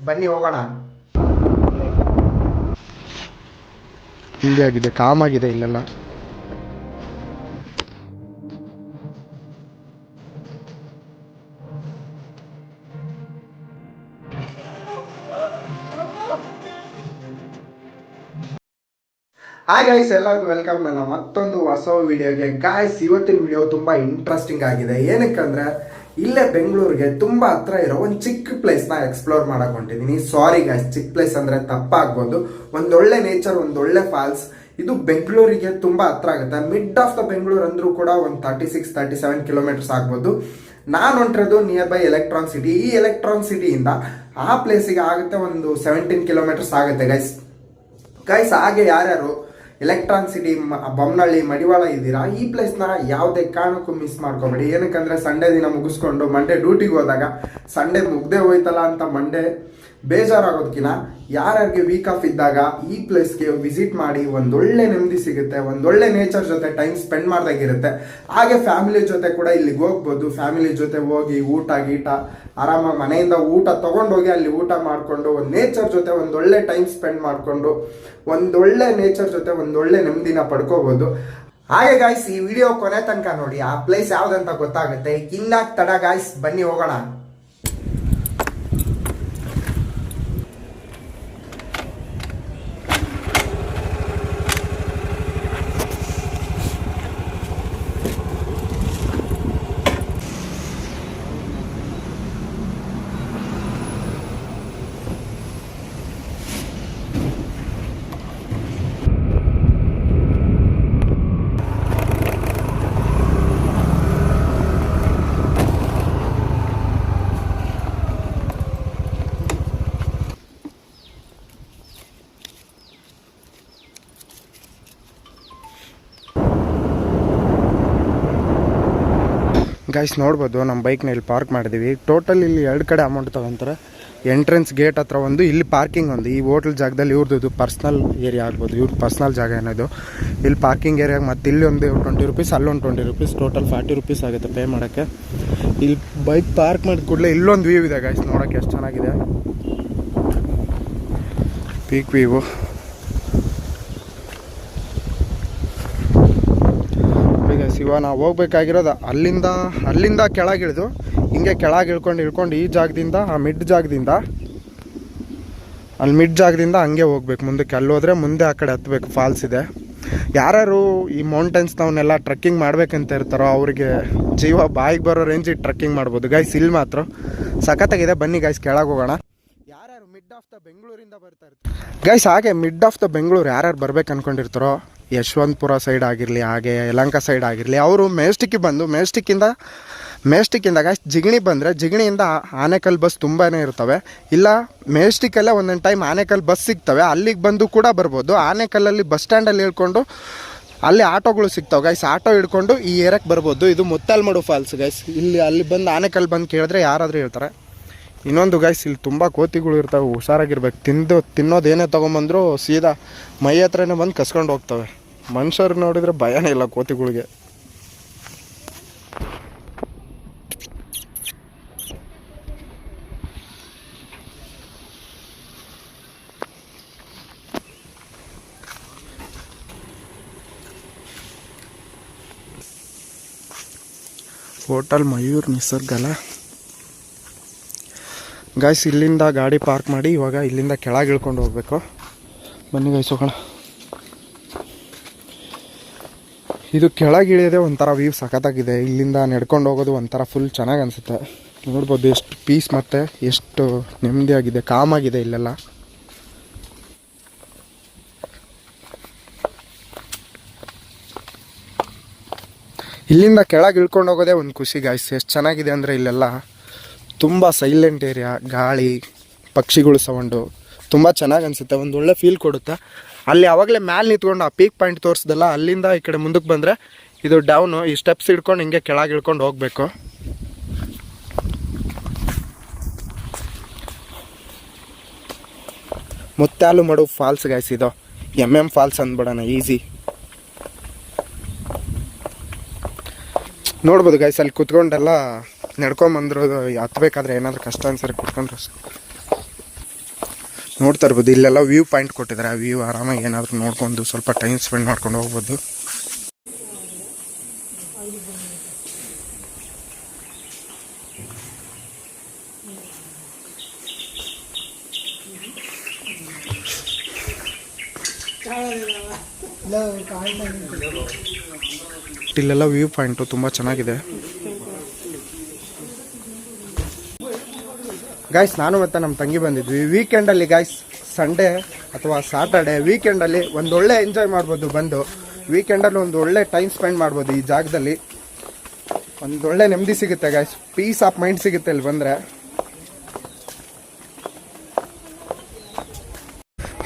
ಬನ್ನಿ ಹೋಗೋಣ. ಹಿಂಗೆ ಆಗಿದೆ, ಕಾಮ್ ಆಗಿದೆ ಇಲ್ಲೆಲ್ಲ. ಹಾಯ್ ಗೈಸ್, ಎಲ್ಲರಿಗೂ ವೆಲ್ಕಮ್ ನನ್ನ ಮತ್ತೊಂದು ಹೊಸ ವಿಡಿಯೋಗೆ. ಗಾಯ್ಸ್, ಇವತ್ತಿನ ವಿಡಿಯೋ ತುಂಬ ಇಂಟ್ರೆಸ್ಟಿಂಗ್ ಆಗಿದೆ. ಏನಕ್ಕಂದ್ರೆ ಇಲ್ಲೇ ಬೆಂಗಳೂರಿಗೆ ತುಂಬ ಹತ್ರ ಇರೋ ಒಂದು ಚಿಕ್ಕ ಪ್ಲೇಸ್ನ ಎಕ್ಸ್ಪ್ಲೋರ್ ಮಾಡಕ್ ಹೊಂಟಿದ್ದೀನಿ. ಸಾರಿ ಗಾಯ್ಸ್, ಚಿಕ್ಕ ಪ್ಲೇಸ್ ಅಂದರೆ ತಪ್ಪಾಗ್ಬೋದು. ಒಂದೊಳ್ಳೆ ನೇಚರ್, ಒಂದೊಳ್ಳೆ ಫಾಲ್ಸ್. ಇದು ಬೆಂಗಳೂರಿಗೆ ತುಂಬ ಹತ್ರ ಆಗುತ್ತೆ. ಮಿಡ್ ಆಫ್ ದ ಬೆಂಗಳೂರು ಅಂದ್ರೂ ಕೂಡ ಒಂದು 36-37 ಕಿಲೋಮೀಟರ್ಸ್ ಆಗ್ಬೋದು. ನಾನು ಹೊಂಟಿರೋದು ನಿಯರ್ ಬೈ ಎಲೆಕ್ಟ್ರಾನ್ ಸಿಟಿ. ಈ ಎಲೆಕ್ಟ್ರಾನ್ ಸಿಟಿಯಿಂದ ಆ ಪ್ಲೇಸಿಗೆ ಆಗುತ್ತೆ ಒಂದು 17 ಕಿಲೋಮೀಟರ್ಸ್ ಆಗುತ್ತೆ ಗೈಸ್. ಹಾಗೆ ಯಾರ್ಯಾರು ಎಲೆಕ್ಟ್ರಾನ್ ಸಿಟಿ, ಬೊಮ್ಮನಹಳ್ಳಿ, ಮಡಿವಾಳ ಇದ್ದೀರಾ, ಈ ಪ್ಲೇಸ್ನ ಯಾವುದೇ ಕಾರಣಕ್ಕೂ ಮಿಸ್ ಮಾಡ್ಕೋಬೇಡಿ. ಏನಕ್ಕಂದ್ರೆ ಸಂಡೇ ದಿನ ಮುಗಿಸ್ಕೊಂಡು ಮಂಡೇ ಡ್ಯೂಟಿಗೆ ಹೋದಾಗ ಸಂಡೇ ಮುಗ್ದೇ ಹೋಯ್ತಲ್ಲ ಅಂತ ಮಂಡೇ ಬೇಜಾರಾಗೋದಕ್ಕಿಂತ ಯಾರ್ಯಾರಿಗೆ ವೀಕ್ ಆಫ್ ಇದ್ದಾಗ ಈ ಪ್ಲೇಸ್ಗೆ ವಿಸಿಟ್ ಮಾಡಿ ಒಂದೊಳ್ಳೆ ನೆಮ್ಮದಿ ಸಿಗುತ್ತೆ, ಒಂದೊಳ್ಳೆ ನೇಚರ್ ಜೊತೆ ಟೈಮ್ ಸ್ಪೆಂಡ್ ಮಾಡ್ದಾಗಿರುತ್ತೆ. ಹಾಗೆ ಫ್ಯಾಮಿಲಿ ಜೊತೆ ಕೂಡ ಇಲ್ಲಿಗೆ ಹೋಗ್ಬೋದು. ಫ್ಯಾಮಿಲಿ ಜೊತೆ ಹೋಗಿ ಊಟ ಗೀಟ ಆರಾಮಾಗಿ ಮನೆಯಿಂದ ಊಟ ತೊಗೊಂಡೋಗಿ ಅಲ್ಲಿ ಊಟ ಮಾಡಿಕೊಂಡು ಒಂದು ನೇಚರ್ ಜೊತೆ ಒಂದೊಳ್ಳೆ ಟೈಮ್ ಸ್ಪೆಂಡ್ ಮಾಡಿಕೊಂಡು ಒಂದೊಳ್ಳೆ ನೇಚರ್ ಜೊತೆ ಒಂದೊಳ್ಳೆ ನೆಮ್ಮದಿನ ಪಡ್ಕೋಬೋದು. ಹಾಗೆ ಗಾಯ್ಸ್, ಈ ವಿಡಿಯೋ ಕೊನೆ ತನಕ ನೋಡಿ, ಆ ಪ್ಲೇಸ್ ಯಾವ್ದಂತ ಗೊತ್ತಾಗುತ್ತೆ. ಇನ್ನಾಕ್ ತಡ ಗಾಯ್ಸ್, ಬನ್ನಿ ಹೋಗೋಣ. ಗೈಸ್ ನೋಡ್ಬೋದು, ನಮ್ಮ ಬೈಕ್ನ ಇಲ್ಲಿ ಪಾರ್ಕ್ ಮಾಡಿದ್ದೀವಿ. ಟೋಟಲ್ ಇಲ್ಲಿ 2 ಕಡೆ ಅಮೌಂಟ್ ತೊಗೊಂತಾರೆ. ಎಂಟ್ರೆನ್ಸ್ ಗೇಟ್ ಹತ್ರ ಒಂದು, ಇಲ್ಲಿ ಪಾರ್ಕಿಂಗ್ ಒಂದು. ಈ ಹೋಟೆಲ್ ಜಾಗದಲ್ಲಿ ಇವ್ರದ್ದು ಪರ್ಸ್ನಲ್ ಏರಿಯಾ ಆಗ್ಬೋದು, ಇವ್ರ ಪರ್ಸ್ನಲ್ ಜಾಗ ಏನದು. ಇಲ್ಲಿ ಪಾರ್ಕಿಂಗ್ ಏರಿಯಾಗೆ ಮತ್ತು ಇಲ್ಲಿ ಒಂದು 20 ರೂಪೀಸ್, ಅಲ್ಲೊಂದು 20 ರೂಪೀಸ್, ಟೋಟಲ್ 40 ರೂಪೀಸ್ ಆಗುತ್ತೆ ಪೇ ಮಾಡೋಕ್ಕೆ. ಇಲ್ಲಿ ಬೈಕ್ ಪಾರ್ಕ್ ಮಾಡಿದ ಕೂಡಲೇ ಇಲ್ಲೊಂದು ವ್ಯೂ ಇದೆ ಗೈಸ್, ನೋಡೋಕ್ಕೆ ಎಷ್ಟು ಚೆನ್ನಾಗಿದೆ. Peak view. ಇವಾಗ ನಾವು ಹೋಗ್ಬೇಕಾಗಿರೋದು ಅಲ್ಲಿಂದ ಕೆಳಗಿಳಿದು ಹಿಂಗೆ ಕೆಳಗೆ ಇಳ್ಕೊಂಡು ಈ ಜಾಗದಿಂದ, ಆ ಮಿಡ್ ಜಾಗದಿಂದ ಹಂಗೆ ಹೋಗ್ಬೇಕು ಮುಂದಕ್ಕೆ. ಅಲ್ಲಿ ಹೋದರೆ ಮುಂದೆ ಆ ಕಡೆ ಹತ್ತಬೇಕು, ಫಾಲ್ಸ್ ಇದೆ. ಯಾರ್ಯಾರು ಈ ಮೌಂಟೇನ್ಸ್ನವನ್ನೆಲ್ಲ ಟ್ರೆಕ್ಕಿಂಗ್ ಮಾಡ್ಬೇಕಂತ ಇರ್ತಾರೋ ಅವ್ರಿಗೆ ಜೀವ ಬಾಯಿಗೆ ಬರೋ ರೇಂಜಿಗೆ ಟ್ರೆಕ್ಕಿಂಗ್ ಮಾಡ್ಬೋದು ಗೈಸ್. ಇಲ್ಲಿ ಮಾತ್ರ ಸಖತ್ತಾಗಿದೆ. ಬನ್ನಿ ಗೈಸ್, ಕೆಳಗೆ ಹೋಗೋಣ. ಯಾರ್ಯಾರು ಮಿಡ್ ಆಫ್ ದ ಬೆಂಗಳೂರಿಂದ ಬರ್ತಾ ಇರ್ತಾರೆ ಗೈಸ್, ಹಾಗೆ ಮಿಡ್ ಆಫ್ ದ ಬೆಂಗಳೂರು ಯಾರ್ಯಾರು ಬರ್ಬೇಕು ಅನ್ಕೊಂಡಿರ್ತಾರೋ, ಯಶವಂತಪುರ ಸೈಡ್ ಆಗಿರಲಿ, ಹಾಗೆ ಯಲಹಂಕ ಸೈಡ್ ಆಗಿರಲಿ, ಅವರು ಮೆಜೆಸ್ಟಿಕ್ಕಿಗೆ ಬಂದು ಮೆಜೆಸ್ಟಿಕ್ಕಿಂದ ಗೈಸ್ ಜಿಗಣಿ ಬಂದರೆ, ಜಿಗಣಿಯಿಂದ ಆನೇಕಲ್ ಬಸ್ ತುಂಬಾ ಇರ್ತವೆ. ಇಲ್ಲ ಮೆಜೆಸ್ಟಿಕ್ಕಲ್ಲೇ ಒಂದೊಂದು ಟೈಮ್ ಆನೇಕಲ್ ಬಸ್ ಸಿಗ್ತವೆ, ಅಲ್ಲಿಗೆ ಬಂದು ಕೂಡ ಬರ್ಬೋದು. ಆನೇಕಲ್ಲಲ್ಲಿ ಬಸ್ ಸ್ಟ್ಯಾಂಡಲ್ಲಿ ಹೇಳ್ಕೊಂಡು ಅಲ್ಲಿ ಆಟೋಗಳು ಸಿಗ್ತಾವೆ ಗೈಸ್. ಆಟೋ ಹಿಡ್ಕೊಂಡು ಈ ಏರಿಯಾಕ್ಕೆ ಬರ್ಬೋದು. ಇದು ಮುತ್ತಾಲ್ಮಡು ಫಾಲ್ಸ್ ಗೈಸ್. ಅಲ್ಲಿ ಬಂದು ಆನೇಕಲ್ ಬಂದು ಕೇಳಿದ್ರೆ ಯಾರಾದರೂ ಹೇಳ್ತಾರೆ. ಇನ್ನೊಂದು ಗೈಸ್, ಇಲ್ಲಿ ತುಂಬ ಕೋತಿಗಳು ಇರ್ತವೆ, ಹುಷಾರಾಗಿರ್ಬೇಕು. ತಿನ್ನೋದೇನೇ ತೊಗೊಂಬಂದ್ರು ಸೀದಾ ಮೈ ಹತ್ರನೇ ಬಂದು ಕಸ್ಕೊಂಡು ಹೋಗ್ತವೆ. ಮನುಷ್ಯರು ನೋಡಿದರೆ ಭಯನೇ ಇಲ್ಲ ಕೋತಿಗಳಿಗೆ. ಹೋಟೆಲ್ ಮಯೂರ್ ನಿಸರ್ಗಲ ಗೈಸ್. ಇಲ್ಲಿಂದ ಗಾಡಿ ಪಾರ್ಕ್ ಮಾಡಿ ಇವಾಗ ಇಲ್ಲಿಂದ ಕೆಳಗೆ ಇಳ್ಕೊಂಡು ಹೋಗ್ಬೇಕು. ಬನ್ನಿ ಗೈಸ್ ಹೋಗೋಣ. ಇದು ಕೆಳಗೆ ಇಳಿಯೋದೇ ಒಂಥರ ವ್ಯೂ ಸಖತ್ತಾಗಿದೆ. ಇಲ್ಲಿಂದ ನಡ್ಕೊಂಡು ಹೋಗೋದು ಒಂಥರ ಫುಲ್ ಚೆನ್ನಾಗಿ ಅನಿಸುತ್ತೆ. ನೋಡ್ಬೋದು ಎಷ್ಟು ಪೀಸ್ ಮತ್ತು ಎಷ್ಟು ನೆಮ್ಮದಿಯಾಗಿದೆ, ಕಾಮಾಗಿದೆ ಇಲ್ಲೆಲ್ಲ. ಇಲ್ಲಿಂದ ಕೆಳಗೆ ಇಳ್ಕೊಂಡು ಹೋಗೋದೇ ಒಂದು ಖುಷಿ ಗಾಯ್ಸ್. ಎಷ್ಟು ಚೆನ್ನಾಗಿದೆ ಅಂದರೆ ಇಲ್ಲೆಲ್ಲ ತುಂಬ ಸೈಲೆಂಟ್ ಏರಿಯಾ, ಗಾಳಿ, ಪಕ್ಷಿಗಳು ಸೌಂಡು ತುಂಬ ಚೆನ್ನಾಗಿ ಅನಿಸುತ್ತೆ. ಒಂದು ಒಳ್ಳೆ ಫೀಲ್ ಕೊಡುತ್ತೆ. ಅಲ್ಲಿ ಆವಾಗಲೇ ಮ್ಯಾಲೆ ನಿಂತ್ಕೊಂಡು ಆ ಪೀಕ್ ಪಾಯಿಂಟ್ ತೋರಿಸ್ದಲ್ಲ, ಅಲ್ಲಿಂದ ಈ ಕಡೆ ಮುಂದಕ್ಕೆ ಬಂದರೆ ಇದು ಡೌನು. ಈ ಸ್ಟೆಪ್ಸ್ ಹಿಡ್ಕೊಂಡು ಹಿಂಗೆ ಕೆಳಗೆ ಇಳ್ಕೊಂಡು ಹೋಗಬೇಕು. ಮುತ್ತಾಲುಮಡು ಫಾಲ್ಸ್ ಗಾಯ್ಸ್. ಇದು MM ಫಾಲ್ಸ್ ಅಂದ್ಬಿಡೋಣ, ಈಸಿ. ನೋಡ್ಬೋದು ಗೈಸ್, ಅಲ್ಲಿ ಕುತ್ಕೊಂಡೆಲ್ಲ ನಡ್ಕೊಂಬಂದ್ರು. ಹತ್ಬೇಕಾದ್ರೆ ಏನಾದರೂ ಕಷ್ಟ ಅನ್ಸರಿ ಕುತ್ಕೊಂಡ್ರೆ ನೋಡ್ತಾ ಇರ್ಬೋದು ಇಲ್ಲೆಲ್ಲ ವ್ಯೂ ಪಾಯಿಂಟ್ ಕೊಟ್ಟಿದ್ದಾರೆ. ಆ ವ್ಯೂ ಆರಾಮಾಗಿ ಏನಾದರೂ ನೋಡ್ಕೊಂಡು ಸ್ವಲ್ಪ ಟೈಮ್ ಸ್ಪೆಂಡ್ ಮಾಡ್ಕೊಂಡು ಹೋಗ್ಬೋದು. ಇಲ್ಲೆಲ್ಲ ವ್ಯೂ ಪಾಯಿಂಟು ತುಂಬ ಚೆನ್ನಾಗಿದೆ. ಗಾಯ್ಸ್ ನಾನು ಮತ್ತು ನಮ್ಮ ತಂಗಿ ಬಂದಿದ್ವಿ ವೀಕೆಂಡಲ್ಲಿ. ಗಾಯ್ಸ್ ಸಂಡೇ ಅಥವಾ ಸಾಟರ್ಡೆ ವೀಕೆಂಡಲ್ಲಿ ಒಂದೊಳ್ಳೆ ಎಂಜಾಯ್ ಮಾಡ್ಬೋದು. ಬಂದು ವೀಕೆಂಡಲ್ಲಿ ಒಂದು ಒಳ್ಳೆ ಟೈಮ್ ಸ್ಪೆಂಡ್ ಮಾಡ್ಬೋದು. ಈ ಜಾಗದಲ್ಲಿ ಒಂದೊಳ್ಳೆ ನೆಮ್ಮದಿ ಸಿಗುತ್ತೆ ಗಾಯ್ಸ್, ಪೀಸ್ ಆಫ್ ಮೈಂಡ್ ಸಿಗುತ್ತೆ ಇಲ್ಲಿ ಬಂದರೆ.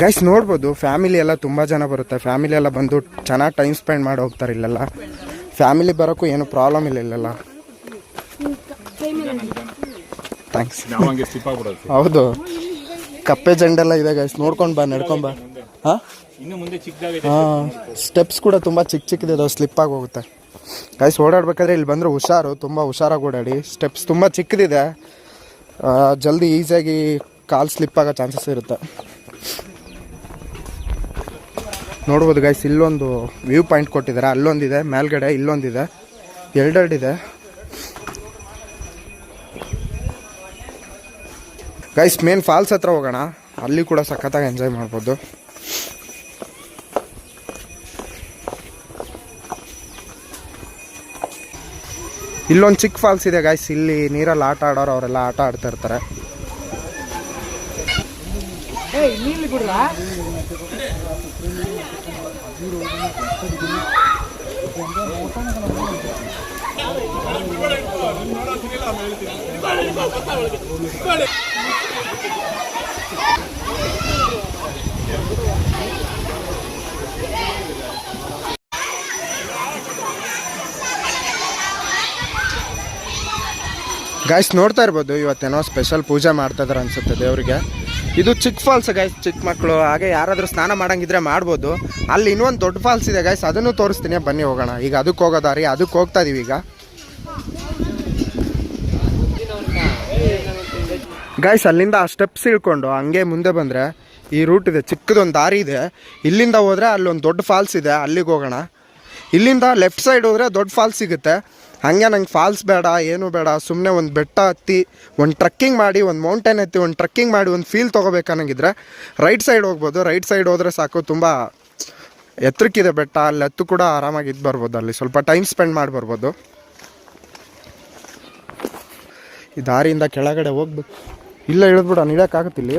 ಗೈಸ್ ನೋಡ್ಬೋದು ಫ್ಯಾಮಿಲಿ ಎಲ್ಲ ತುಂಬ ಜನ ಬರುತ್ತೆ. ಫ್ಯಾಮಿಲಿ ಎಲ್ಲ ಬಂದು ಚೆನ್ನಾಗಿ ಟೈಮ್ ಸ್ಪೆಂಡ್ ಮಾಡಿ ಹೋಗ್ತಾರೆ ಇಲ್ಲೆಲ್ಲ. ಫ್ಯಾಮಿಲಿ ಬರೋಕ್ಕೂ ಏನು ಪ್ರಾಬ್ಲಮ್ ಇಲ್ಲ ಇಲ್ಲೆಲ್ಲ. ಥ್ಯಾಂಕ್ಸ್. ಹೌದು, ಕಪ್ಪೆ ಜಂಡೆಲ್ಲ ಇದೆ ಗೈಸ್, ನೋಡ್ಕೊಂಡು ಬಾ, ನಡ್ಕೊಂಡ್ ಬಾ. ಹಾಂ ಹಾಂ, ಸ್ಟೆಪ್ಸ್ ಕೂಡ ತುಂಬ ಚಿಕ್ಕ ಚಿಕ್ಕದಿದೆ, ಅದು ಸ್ಲಿಪ್ ಆಗಿ ಹೋಗುತ್ತೆ ಗೈಸ್. ಓಡಾಡ್ಬೇಕಾದ್ರೆ ಇಲ್ಲಿ ಬಂದರೆ ಹುಷಾರು, ತುಂಬ ಹುಷಾರಾಗಿ ಓಡಾಡಿ. ಸ್ಟೆಪ್ಸ್ ತುಂಬ ಚಿಕ್ಕದಿದೆ, ಜಲ್ದಿ ಈಸಿಯಾಗಿ ಕಾಲು ಸ್ಲಿಪ್ ಆಗೋ ಚಾನ್ಸಸ್ ಇರುತ್ತೆ. ನೋಡ್ಬೋದು ಗೈಸ್, ಇಲ್ಲೊಂದು ವ್ಯೂ ಪಾಯಿಂಟ್ ಕೊಟ್ಟಿದ್ದಾರೆ, ಅಲ್ಲೊಂದಿದೆ ಮೇಲ್ಗಡೆ, ಇಲ್ಲೊಂದಿದೆ, ಎರಡೆರಡಿದೆ ಗೈಸ್. ಮೇನ್ ಫಾಲ್ಸ್ ಹತ್ರ ಹೋಗೋಣ, ಅಲ್ಲಿ ಕೂಡ ಸಖತ್ತಾಗಿ ಎಂಜಾಯ್ ಮಾಡ್ಬೋದು. ಇಲ್ಲೊಂದು ಚಿಕ್ಕ ಫಾಲ್ಸ್ ಇದೆ ಗೈಸ್, ಇಲ್ಲಿ ನೀರಲ್ಲಿ ಆಟ ಆಡೋರು ಅವರೆಲ್ಲ ಆಟ ಆಡ್ತಾ ಇರ್ತಾರೆ. ಗೈಸ್ ನೋಡ್ತಾ ಇರ್ಬೋದು, ಇವತ್ತೇನೋ ಸ್ಪೆಷಲ್ ಪೂಜೆ ಮಾಡ್ತಾ ಇದಾರೆ ಅನ್ಸುತ್ತೆ ದೇವರಿಗೆ. ಇದು ಚಿಕ್ಕ ಫಾಲ್ಸ್ ಗೈಸ್, ಚಿಕ್ಕ ಮಕ್ಕಳು ಹಾಗೆ ಯಾರಾದರೂ ಸ್ನಾನ ಮಾಡಂಗಿದ್ರೆ ಮಾಡ್ಬೋದು. ಅಲ್ಲಿ ಇನ್ನೊಂದು ದೊಡ್ಡ ಫಾಲ್ಸ್ ಇದೆ ಗೈಸ್, ಅದನ್ನು ತೋರಿಸ್ತೀನಿ, ಬನ್ನಿ ಹೋಗೋಣ. ಈಗ ಅದಕ್ಕೆ ಹೋಗೋ ದಾರಿ, ಅದಕ್ಕೆ ಹೋಗ್ತಾ ಇದೀವಿ ಈಗ ಗೈಸ್. ಅಲ್ಲಿಂದ ಆ ಸ್ಟೆಪ್ಸ್ ಇಳ್ಕೊಂಡು ಹಂಗೆ ಮುಂದೆ ಬಂದರೆ ಈ ರೂಟ್ ಇದೆ, ಚಿಕ್ಕದೊಂದು ದಾರಿ ಇದೆ. ಇಲ್ಲಿಂದ ಹೋದರೆ ಅಲ್ಲೊಂದು ದೊಡ್ಡ ಫಾಲ್ಸ್ ಇದೆ, ಅಲ್ಲಿಗೆ ಹೋಗೋಣ. ಇಲ್ಲಿಂದ ಲೆಫ್ಟ್ ಸೈಡ್ ಹೋದರೆ ದೊಡ್ಡ ಫಾಲ್ಸ್ ಸಿಗುತ್ತೆ. ಹಾಗೆ ನಂಗೆ ಫಾಲ್ಸ್ ಬೇಡ, ಏನೂ ಬೇಡ, ಸುಮ್ಮನೆ ಒಂದು ಬೆಟ್ಟ ಹತ್ತಿ ಒಂದು ಟ್ರಕ್ಕಿಂಗ್ ಮಾಡಿ, ಒಂದು ಮೌಂಟೇನ್ ಹತ್ತಿ ಒಂದು ಟ್ರಕ್ಕಿಂಗ್ ಮಾಡಿ ಒಂದು ಫೀಲ್ ತೊಗೋಬೇಕನ್ನಂಗಿದ್ರೆ ರೈಟ್ ಸೈಡ್ ಹೋಗ್ಬೋದು. ರೈಟ್ ಸೈಡ್ ಹೋದರೆ ಸಾಕು, ತುಂಬ ಎತ್ತರಕ್ಕಿದೆ ಬೆಟ್ಟ, ಅಲ್ಲಿ ಹತ್ತು ಕೂಡ ಆರಾಮಾಗಿ ಇದ್ದು ಬರ್ಬೋದು. ಅಲ್ಲಿ ಸ್ವಲ್ಪ ಟೈಮ್ ಸ್ಪೆಂಡ್ ಮಾಡಿ ಬರ್ಬೋದು. ಈ ದಾರಿಯಿಂದ ಕೆಳಗಡೆ ಹೋಗ್ಬೇಕು, ಇಲ್ಲ ಇಳಿದ್ಬಿಡ, ಇಳಿಯೋಕ್ಕಾಗತ್ತಿಲ್ಲಿ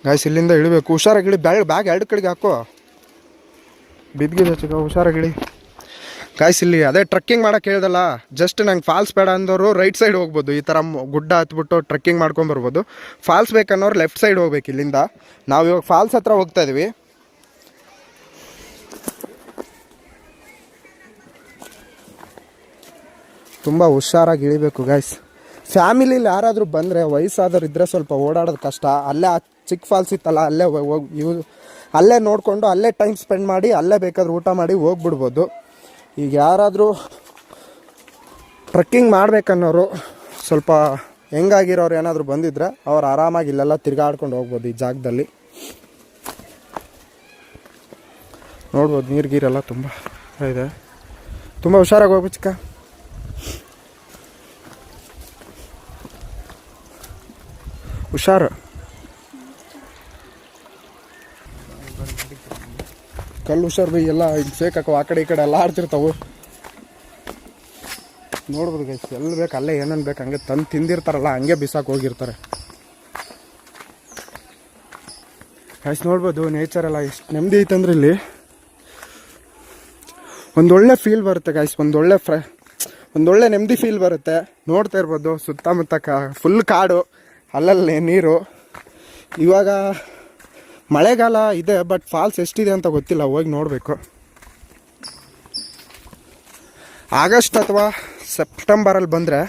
ಗಾಯ್ಸ್. ಇಲ್ಲಿಂದ ಇಳಿಬೇಕು, ಹುಷಾರಾಗಿ ಇಳಿ. ಬ್ಯಾಗ್ ಎರಡು ಕಡೆಗೆ ಹಾಕೋ, ಬಿದ್ದಿದೆ ಚಿಕ್ಕ, ಹುಷಾರಾಗಿ ಇಳಿ ಗಾಯ್ಸ್. ಇಲ್ಲಿ ಅದೇ ಟ್ರಕ್ಕಿಂಗ್ ಮಾಡೋಕೆ ಹೇಳ್ದಲ್ಲ, ಜಸ್ಟ್ ನಂಗೆ ಫಾಲ್ಸ್ ಬೇಡ ಅಂದವರು ರೈಟ್ ಸೈಡ್ ಹೋಗ್ಬೋದು. ಈ ಥರ ಗುಡ್ಡ ಹತ್ಬಿಟ್ಟು ಟ್ರಕ್ಕಿಂಗ್ ಮಾಡ್ಕೊಂಬರ್ಬೋದು. ಫಾಲ್ಸ್ ಬೇಕನ್ನೋರು ಲೆಫ್ಟ್ ಸೈಡ್ ಹೋಗ್ಬೇಕು. ಇಲ್ಲಿಂದ ನಾವು ಇವಾಗ ಫಾಲ್ಸ್ ಹತ್ರ ಹೋಗ್ತಾ ಇದೀವಿ. ತುಂಬ ಹುಷಾರಾಗಿ ಇಳಿಬೇಕು ಗಾಯ್ಸ್. ಫ್ಯಾಮಿಲಿಲಿ ಯಾರಾದರೂ ಬಂದರೆ, ವಯಸ್ಸಾದವ್ರು ಇದ್ದರೆ ಸ್ವಲ್ಪ ಓಡಾಡೋದು ಕಷ್ಟ. ಅಲ್ಲೇ ಆ ಚಿಕ್ಕ ಫಾಲ್ಸ್ ಇತ್ತಲ್ಲ, ಅಲ್ಲೇ ಹೋಗಿ ಅಲ್ಲೇ ನೋಡಿಕೊಂಡು ಅಲ್ಲೇ ಟೈಮ್ ಸ್ಪೆಂಡ್ ಮಾಡಿ ಅಲ್ಲೇ ಬೇಕಾದ್ರೆ ಊಟ ಮಾಡಿ ಹೋಗ್ಬಿಡ್ಬೋದು. ಈಗ ಯಾರಾದರೂ ಟ್ರಕ್ಕಿಂಗ್ ಮಾಡ್ಬೇಕನ್ನೋರು, ಸ್ವಲ್ಪ ಹೆಂಗಾಗಿರೋರು ಏನಾದರೂ ಬಂದಿದ್ರೆ ಅವ್ರು ಆರಾಮಾಗಿ ಇಲ್ಲೆಲ್ಲ ತಿರ್ಗಾಡ್ಕೊಂಡು ಹೋಗ್ಬೋದು. ಈ ಜಾಗದಲ್ಲಿ ನೋಡ್ಬೋದು, ನೀರು ಗೀರೆಲ್ಲ ತುಂಬ ಇದೆ. ತುಂಬ ಹುಷಾರಾಗಿ ಹೋಗ್ಬೇಕು ಚಿಕ್ಕ. ಹುಷಾರು, ಕಲ್ಲು ಹುಷಾರು ಬೈ, ಎಲ್ಲ ಇದು ಸೇಕಾಕೋ, ಆ ಕಡೆ ಈ ಕಡೆ ಎಲ್ಲ ಆಡ್ತಿರ್ತಾವೆ. ನೋಡ್ಬೋದು ಗೈಸ್, ಎಲ್ಲಿ ಬೇಕು ಅಲ್ಲೇ ಏನೇನು ಬೇಕು ಹಂಗೆ ತಂದು ತಿಂದಿರ್ತಾರಲ್ಲ, ಹಂಗೆ ಬಿಸಾಕ್ ಹೋಗಿರ್ತಾರೆ ಗೈಸ್. ನೋಡ್ಬೋದು ನೇಚರ್ ಎಲ್ಲ ಎಷ್ಟು ನೆಮ್ಮದಿ ಐತಂದ್ರೆ ಇಲ್ಲಿ ಒಂದೊಳ್ಳೆ ಫೀಲ್ ಬರುತ್ತೆ ಗೈಸ್. ಒಂದೊಳ್ಳೆ ನೆಮ್ಮದಿ ಫೀಲ್ ಬರುತ್ತೆ. ನೋಡ್ತಾ ಇರ್ಬೋದು ಸುತ್ತಮುತ್ತ ಫುಲ್ ಕಾಡು, ಅಲ್ಲಲ್ಲಿ ನೀರು. ಇವಾಗ ಮಳೆಗಾಲ ಇದೆ, ಬಟ್ ಫಾಲ್ಸ್ ಎಷ್ಟಿದೆ ಅಂತ ಗೊತ್ತಿಲ್ಲ, ಹೋಗಿ ನೋಡಬೇಕು. ಆಗಸ್ಟ್ ಅಥವಾ ಸೆಪ್ಟೆಂಬರಲ್ಲಿ ಬಂದರೆ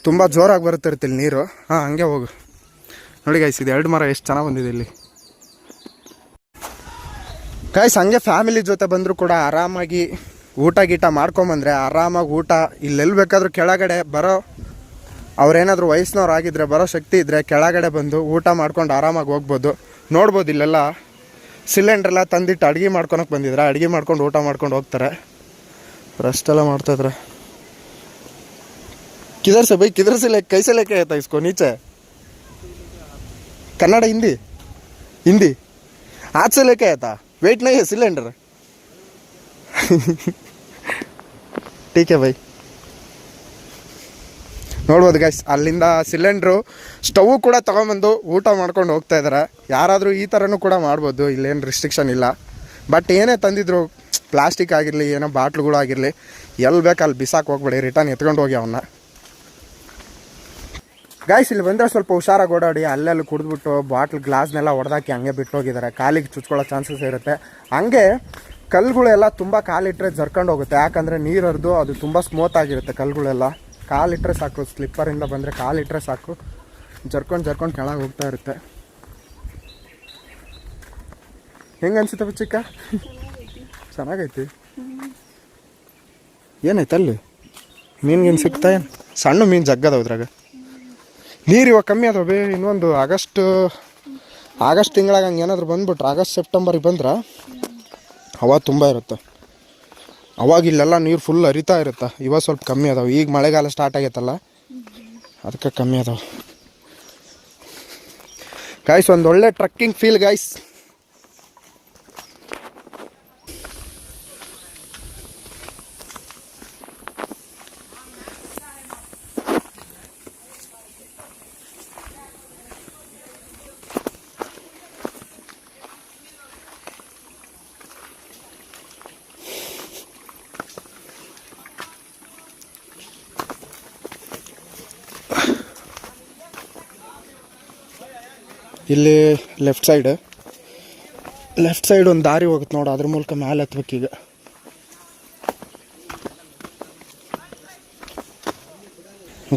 ತುಂಬ ಜೋರಾಗಿ ಬರುತ್ತಿರ್ತಿಲ್ಲ ನೀರು. ಹಾಂ, ಹಂಗೆ ಹೋಗು. ನೋಡಿ ಗೈಸ್, ಇದು 2 ಮರ ಎಷ್ಟು ಚೆನ್ನಾಗಿ ಬಂದಿದೆ ಇಲ್ಲಿ ಗೈಸ್. ಹಂಗೆ ಫ್ಯಾಮಿಲಿ ಜೊತೆ ಬಂದರೂ ಕೂಡ ಆರಾಮಾಗಿ ಊಟ ಗೀಟ ಮಾಡ್ಕೊಂಬಂದರೆ ಆರಾಮಾಗಿ ಊಟ, ಇಲ್ಲೆಲ್ಲಿ ಬೇಕಾದ್ರೂ ಕೆಳಗಡೆ ಅವ್ರೇನಾದರೂ ವಯಸ್ಸಿನವ್ರು ಆಗಿದ್ರೆ ಬರೋ ಶಕ್ತಿ ಇದ್ದರೆ ಕೆಳಗಡೆ ಬಂದು ಊಟ ಮಾಡ್ಕೊಂಡು ಆರಾಮಾಗಿ ಹೋಗ್ಬೋದು. ನೋಡ್ಬೋದು ಇಲ್ಲೆಲ್ಲ ಸಿಲಿಂಡ್ರೆಲ್ಲ ತಂದಿಟ್ಟು ಅಡುಗೆ ಮಾಡ್ಕೊಳಕ್ಕೆ ಬಂದಿದ್ರೆ ಅಡುಗೆ ಮಾಡ್ಕೊಂಡು ಊಟ ಮಾಡ್ಕೊಂಡು ಹೋಗ್ತಾರೆ. ಅಷ್ಟೆಲ್ಲ ಮಾಡ್ತಾಯಿದ್ರೆ किधर से भाई, किधर से कैसे लेके आया था इसको नीचे? कन्नड़ हिंदी हिंदी हाथ से लेके आया था, वेट नहीं है सिलेंडर. ठीक है भाई. ನೋಡ್ಬೋದು ಗೈಸ್, ಅಲ್ಲಿಂದ ಸಿಲಿಂಡ್ರು ಸ್ಟವ್ ಕೂಡ ತೊಗೊಂಬಂದು ಊಟ ಮಾಡ್ಕೊಂಡು ಹೋಗ್ತಾ ಇದ್ದಾರೆ. ಯಾರಾದರೂ ಈ ಥರನೂ ಕೂಡ ಮಾಡ್ಬೋದು, ಇಲ್ಲೇನು ರಿಸ್ಟ್ರಿಕ್ಷನ್ ಇಲ್ಲ. ಬಟ್ ಏನೇ ತಂದಿದ್ರು, ಪ್ಲಾಸ್ಟಿಕ್ ಆಗಿರಲಿ ಏನೋ ಬಾಟ್ಲುಗಳು ಆಗಿರಲಿ, ಎಲ್ಲಿ ಬೇಕು ಅಲ್ಲಿ ಬಿಸಾಕ್ ಹೋಗ್ಬೇಡಿ, ರಿಟರ್ನ್ ಎತ್ಕೊಂಡು ಹೋಗಿ ಅವನ್ನ. ಗೈಸ್ ಇಲ್ಲಿ ಬಂದರೆ ಸ್ವಲ್ಪ ಹುಷಾರಾಗಿ ಓಡಾಡಿ. ಅಲ್ಲೆಲ್ಲಿ ಕುಡಿದ್ಬಿಟ್ಟು ಬಾಟ್ಲ್ ಗ್ಲಾಸ್ನೆಲ್ಲ ಹೊಡೆದಾಕಿ ಹಂಗೆ ಬಿಟ್ಟು ಹೋಗಿದ್ದಾರೆ. ಕಾಲಿಗೆ ಚುಚ್ಕೊಳ್ಳೋ ಚಾನ್ಸಸ್ ಇರುತ್ತೆ. ಹಂಗೆ ಕಲ್ಲುಗಳೆಲ್ಲ ತುಂಬ ಕಾಲಿಟ್ಟರೆ ಜರ್ಕೊಂಡು ಹೋಗುತ್ತೆ. ಯಾಕಂದರೆ ನೀರು ಹರಿದು ಅದು ತುಂಬ ಸ್ಮೂತ್ ಆಗಿರುತ್ತೆ ಕಲ್ಲುಗಳೆಲ್ಲ. ಕಾಲಿಟ್ಟರೆ ಸಾಕು, ಸ್ಲಿಪ್ಪರಿಂದ ಬಂದರೆ ಕಾಲಿಟ್ಟರೆ ಸಾಕು, ಜರ್ಕೊಂಡು ಕೆಳಗೆ ಹೋಗ್ತಾ ಇರುತ್ತೆ. ಹೆಂಗೆ ಅನ್ಸುತ್ತೆ ಚಿಕ್ಕ? ಚೆನ್ನಾಗೈತಿ. ಏನೈತೆ ಅಲ್ಲಿ ಮೀನ್ಗೇನು ಸಿಗ್ತಾ? ಏನು ಸಣ್ಣ ಮೀನು ಜಗ್ಗದ ಇದ್ರಾಗ. ನೀರು ಇವಾಗ ಕಮ್ಮಿ ಅದಾವ ಬೇ. ಇನ್ನೊಂದು ಆಗಸ್ಟ್ ತಿಂಗಳಾಗ ಹಂಗೆ ಏನಾದರೂ ಬಂದ್ಬಿಟ್ರೆ, ಆಗಸ್ಟ್ ಸೆಪ್ಟೆಂಬರಿಗೆ ಬಂದ್ರೆ ಹವಾ ತುಂಬ ಇರುತ್ತೆ. ಅವಾಗ ಇಲ್ಲೆಲ್ಲ ನೀರು ಫುಲ್ ಹರಿತಾ ಇರುತ್ತೆ. ಇವಾಗ ಸ್ವಲ್ಪ ಕಮ್ಮಿ ಅದಾವೆ. ಈಗ ಮಳೆಗಾಲ ಸ್ಟಾರ್ಟ್ ಆಗೈತಲ್ಲ, ಅದಕ್ಕೆ ಕಮ್ಮಿ ಅದಾವೆ. ಗಾಯ್ಸ್ ಒಂದು ಒಳ್ಳೆ ಟ್ರಕ್ಕಿಂಗ್ ಫೀಲ್ ಗಾಯ್ಸ್. ಇಲ್ಲಿ ಲೆಫ್ಟ್ ಸೈಡ್ ಒಂದು ದಾರಿ ಹೋಗುತ್ತೆ ನೋಡು, ಅದ್ರ ಮೂಲಕ ಮೇಲೆ ಹತ್ಬೇಕೀಗ.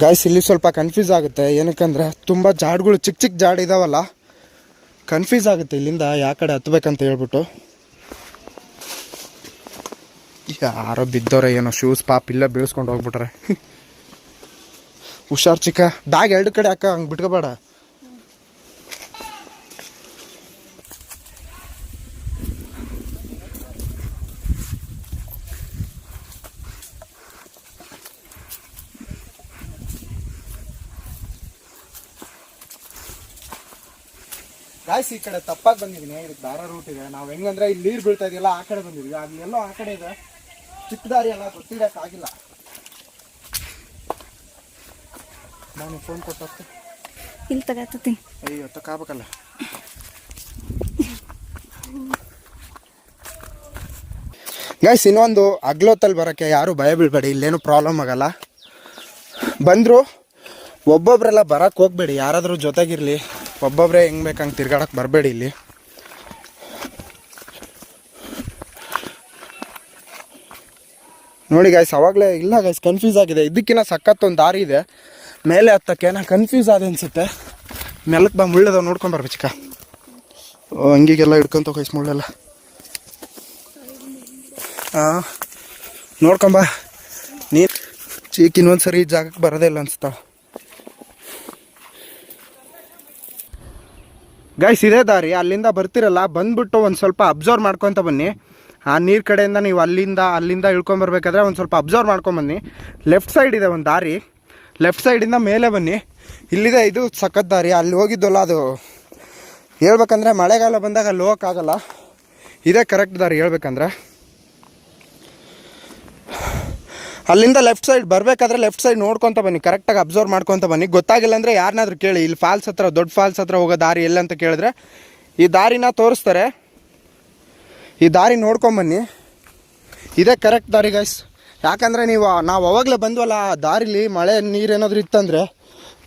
ಗಾಯ್ಸ್ ಇಲ್ಲಿ ಸ್ವಲ್ಪ ಕನ್ಫ್ಯೂಸ್ ಆಗುತ್ತೆ. ಏನಕ್ಕಂದ್ರೆ ತುಂಬ ಜಾಡ್ಗಳು ಚಿಕ್ಕ ಜಾಡ್ ಇದಾವಲ್ಲ, ಕನ್ಫ್ಯೂಸ್ ಆಗುತ್ತೆ ಇಲ್ಲಿಂದ ಯಾವ ಕಡೆ ಹತ್ಬೇಕಂತ ಹೇಳ್ಬಿಟ್ಟು. ಯಾರೋ ಬಿದ್ದವ್ರೆ ಏನೋ, ಶೂಸ್ ಪಾಪ್ ಇಲ್ಲ ಬೀಳ್ಸ್ಕೊಂಡು ಹೋಗ್ಬಿಟ್ರೆ. ಹುಷಾರ್ ಚಿಕ್ಕ, ಬ್ಯಾಗ್ 2 ಕಡೆ ಹಾಕ, ಹಂಗೆ ಬಿಟ್ಕೋಬೇಡ. ಗಾಯ್ಸ್ ಈ ಕಡೆ ತಪ್ಪಾಗಿ ಬಂದಿದ್ದೀನಿ. ಇದಕ್ಕೆ ದಾರ ರೂಟ್ ಇದೆ. ನಾವು ಹೆಂಗಂದ್ರೆ ಇಲ್ಲಿ ನೀರು ಬೀಳ್ತಾ ಇದೆಯಲ್ಲ, ಆ ಕಡೆ ಬಂದಿದ್ವಿ. ಅಲ್ಲೆಲ್ಲೋ ಆ ಕಡೆ ಇದೆ, ಚಿಕ್ಕ ದಾರಿ ಎಲ್ಲ ಗೊತ್ತಿಡಕ್ಕಾಗಿಲ್ಲ. ನಾನು ಫೋನ್ ಕೊಟ್ಟು ಇಲ್ಲಿ ತಗತ್ತೀನಿ. ಅಯ್ಯೋ ತಗೋಬೇಕಲ್ಲ. ಗಾಯ್ಸ್ ಇನ್ನೊಂದು, ಅಗ್ಲೊತ್ತಲ್ಲಿ ಬರೋಕ್ಕೆ ಯಾರು ಭಯ ಬೀಳ್ಬೇಡಿ, ಇಲ್ಲೇನು ಪ್ರಾಬ್ಲಮ್ ಆಗಲ್ಲ. ಬಂದರು ಒಬ್ಬೊಬ್ರೆಲ್ಲ ಬರೋಕ್ಕೆ ಹೋಗ್ಬೇಡಿ, ಯಾರಾದರೂ ಜೊತೆಗಿರಲಿ. ಒಬ್ಬೊಬ್ಬರೇ ಹೆಂಗೆ ಬೇಕಂಗೆ ತಿರ್ಗಾಡಕ್ಕೆ ಬರಬೇಡಿ ಇಲ್ಲಿ. ನೋಡಿ ಗಾಯ್ಸ್, ಅವಾಗಲೇ ಇಲ್ಲ ಗಾಯ್ಸ್, ಕನ್ಫ್ಯೂಸ್ ಆಗಿದೆ. ಇದಕ್ಕಿಂತ ಸಖತ್ತೊಂದು ದಾರಿ ಇದೆ ಮೇಲೆ ಹತ್ತಕ್ಕೆ. ನಾನು ಕನ್ಫ್ಯೂಸ್ ಆದ ಅನಿಸುತ್ತೆ. ಮೆಲ್ಲಕ್ಕೆ ಬಾ, ಮುಳ್ಳದ ನೋಡ್ಕೊಂಬರ್ಬೇಕು ಚಿಕ್ಕ. ಹಂಗಿಗೆಲ್ಲ ಹಿಡ್ಕೊಂತ ಗಾಯ್ಸ್ ಮುಳ್ಳೆಲ್ಲ. ಹಾಂ ನೋಡ್ಕೊಂಬ ನೀನು. ಚೀಕ್ ಇನ್ನೊಂದು ಸರಿ ಈ ಜಾಗಕ್ಕೆ ಬರೋದೇ ಇಲ್ಲ ಅನಿಸ್ತಾ. ಗೈಸ್ ಇದೇ ದಾರಿ. ಅಲ್ಲಿಂದ ಬರ್ತಿರಲ್ಲ, ಬಂದ್ಬಿಟ್ಟು ಒಂದು ಸ್ವಲ್ಪ ಅಬ್ಸರ್ವ್ ಮಾಡ್ಕೊತ ಬನ್ನಿ. ಆ ನೀರು ಕಡೆಯಿಂದ ನೀವು ಅಲ್ಲಿಂದ ಇಳ್ಕೊಂಬರ್ಬೇಕಾದ್ರೆ ಒಂದು ಸ್ವಲ್ಪ ಅಬ್ಸರ್ವ್ ಮಾಡ್ಕೊಂಬನ್ನಿ. ಲೆಫ್ಟ್ ಸೈಡ್ ಇದೆ ಒಂದು ದಾರಿ, ಲೆಫ್ಟ್ ಸೈಡಿಂದ ಮೇಲೆ ಬನ್ನಿ. ಇಲ್ಲಿದೆ ಇದು ಸಖತ್ ದಾರಿ. ಅಲ್ಲಿ ಹೋಗಿದ್ದಲ್ಲ, ಅದು ಹೇಳ್ಬೇಕಂದ್ರೆ ಮಳೆಗಾಲ ಬಂದಾಗ ಅಲ್ಲಿ ಹೋಗೋಕ್ಕಾಗಲ್ಲ. ಇದೇ ಕರೆಕ್ಟ್ ದಾರಿ ಹೇಳ್ಬೇಕಂದ್ರೆ. ಅಲ್ಲಿಂದ ಲೆಫ್ಟ್ ಸೈಡ್ ಬರಬೇಕಾದ್ರೆ ಲೆಫ್ಟ್ ಸೈಡ್ ನೋಡ್ಕೊತ ಬನ್ನಿ, ಕರೆಕ್ಟಾಗಿ ಅಬ್ಸರ್ವ್ ಮಾಡ್ಕೊತ ಬನ್ನಿ. ಗೊತ್ತಾಗಿಲ್ಲ ಅಂದರೆ ಯಾರನ್ನಾದ್ರೂ ಕೇಳಿ, ಇಲ್ಲಿ ಫಾಲ್ಸ್ ಹತ್ರ, ದೊಡ್ಡ ಫಾಲ್ಸ್ ಹತ್ರ ಹೋಗೋ ದಾರಿ ಎಲ್ಲ ಅಂತ ಕೇಳಿದ್ರೆ ಈ ದಾರಿನ ತೋರಿಸ್ತಾರೆ. ಈ ದಾರಿ ನೋಡ್ಕೊಂಬನ್ನಿ, ಇದೇ ಕರೆಕ್ಟ್ ದಾರಿ ಗೈಸ್. ಯಾಕಂದರೆ ನಾವು ಅವಾಗಲೇ ಬಂದ್ವಲ್ಲ, ಆ ದಾರಿಲಿ ಮಳೆ ನೀರೇನಾದರೂ ಇತ್ತಂದರೆ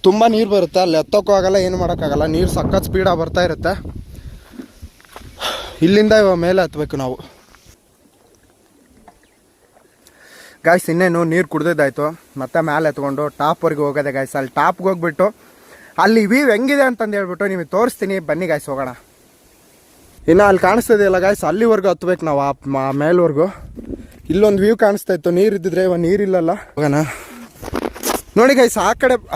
ತುಂಬ ನೀರು ಬರುತ್ತೆ. ಅಲ್ಲಿ ಹತ್ತೋಕ್ಕೂ ಆಗಲ್ಲ, ಏನು ಮಾಡೋಕ್ಕಾಗಲ್ಲ. ನೀರು ಸಖತ್ ಸ್ಪೀಡಾಗಿ ಬರ್ತಾ ಇರುತ್ತೆ. ಇಲ್ಲಿಂದ ಇವಾಗ ಮೇಲೆ ಹತ್ಬೇಕು ನಾವು. ಗಾಯ್ಸ್ ಇನ್ನೇನು ನೀರು ಕುಡ್ದಿದ್ದಾಯ್ತು, ಮತ್ತೆ ಮೇಲೆ ಎತ್ಕೊಂಡು ಟಾಪ್ವರೆಗೆ ಹೋಗೋದೆ ಗಾಯ್ಸ್. ಅಲ್ಲಿ ಟಾಪ್ಗೆ ಹೋಗ್ಬಿಟ್ಟು ಅಲ್ಲಿ ವ್ಯೂ ಹೆಂಗಿದೆ ಅಂತಂದು ಹೇಳ್ಬಿಟ್ಟು ನಿಮಗೆ ತೋರಿಸ್ತೀನಿ, ಬನ್ನಿ ಗಾಯ್ಸ್ ಹೋಗೋಣ. ಇನ್ನು ಅಲ್ಲಿ ಕಾಣಿಸ್ತಿದೆಯಲ್ಲ ಗಾಯ್ಸ್, ಅಲ್ಲಿವರೆಗೂ ಹತ್ಬೇಕು ನಾವು, ಆ ಮೇಲ್ವರೆಗೂ. ಇಲ್ಲೊಂದು ವ್ಯೂ ಕಾಣಿಸ್ತಾ ಇತ್ತು, ನೀರು ಇದ್ದಿದ್ರೆ ಇವಾಗ ನೀರಿಲ್ಲಲ್ಲ. ಹೋಗೋಣ ನೋಡಿ ಗೈಸ್,